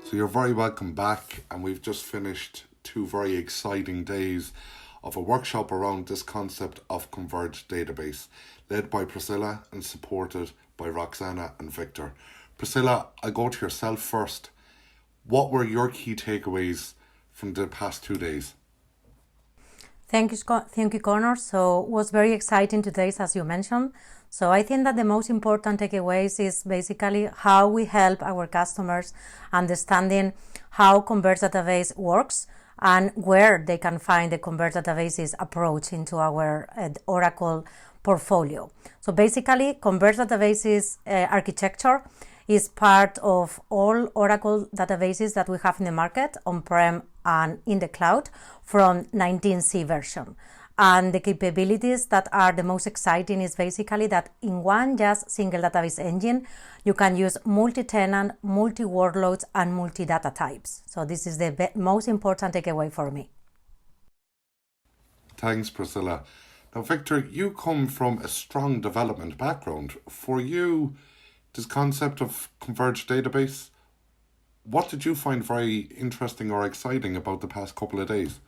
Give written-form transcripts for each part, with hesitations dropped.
So you're very welcome back, and we've just finished 2 very exciting days of a workshop around this concept of Converged database, led by Priscilla and supported by Roxana and Victor. Priscilla, I go to yourself first. What were your key takeaways from the past 2 days? Thank you, Connor. So it was very exciting today, as you mentioned. So I think that the most important takeaways is basically how we help our customers understanding how Converged database works and where they can find the Converged databases approach into our Oracle portfolio. So basically, Converged databases architecture is part of all Oracle databases that we have in the market, on-prem and in the cloud, from 19C version. And the capabilities that are the most exciting is basically that in one just single database engine, you can use multi-tenant, multi-workloads, and multi-data types. So this is the most important takeaway for me. Thanks, Priscilla. Now, Victor, you come from a strong development background. For you, this concept of Converged database, what did you find very interesting or exciting about the past couple of days?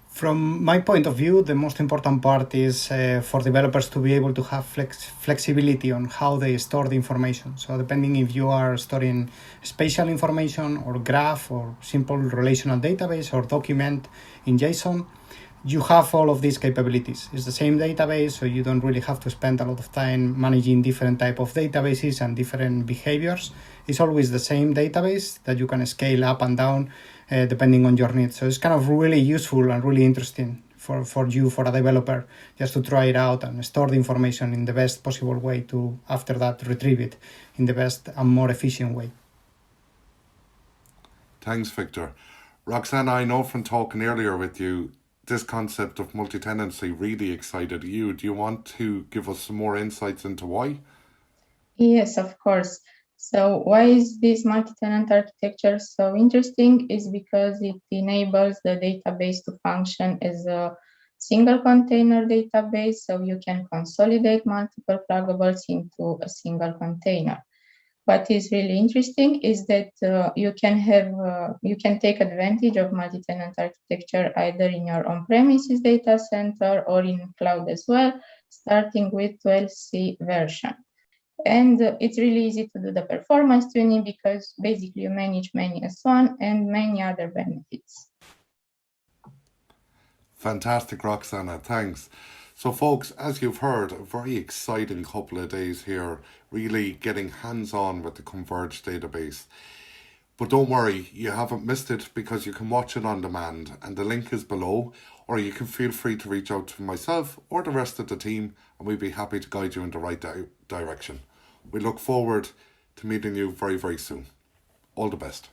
From my point of view, the most important part is for developers to be able to have flexibility on how they store the information. So depending if you are storing spatial information or graph or simple relational database or document in JSON, you have all of these capabilities. It's the same database, so you don't really have to spend a lot of time managing different type of databases and different behaviors. It's always the same database that you can scale up and down depending on your needs. So it's kind of really useful and really interesting for you, for a developer, just to try it out and store the information in the best possible way to, after that, retrieve it in the best and more efficient way. Thanks, Victor. Roxana, I know from talking earlier with you, this concept of multi-tenancy really excited you. Do you want to give us some more insights into why? Yes, of course. So why is this multi-tenant architecture so interesting? Is because it enables the database to function as a single container database, so you can consolidate multiple pluggables into a single container. What is really interesting is that you can take advantage of multi-tenant architecture either in your on-premises data center or in cloud as well, starting with 12C version. And it's really easy to do the performance tuning because basically you manage many S1 and many other benefits. Fantastic, Roxana. Thanks. So, folks, as you've heard, a very exciting couple of days here, really getting hands-on with the Converged database. But don't worry, you haven't missed it because you can watch it on demand, and the link is below, or you can feel free to reach out to myself or the rest of the team, and we'd be happy to guide you in the right direction. We look forward to meeting you very, very soon. All the best.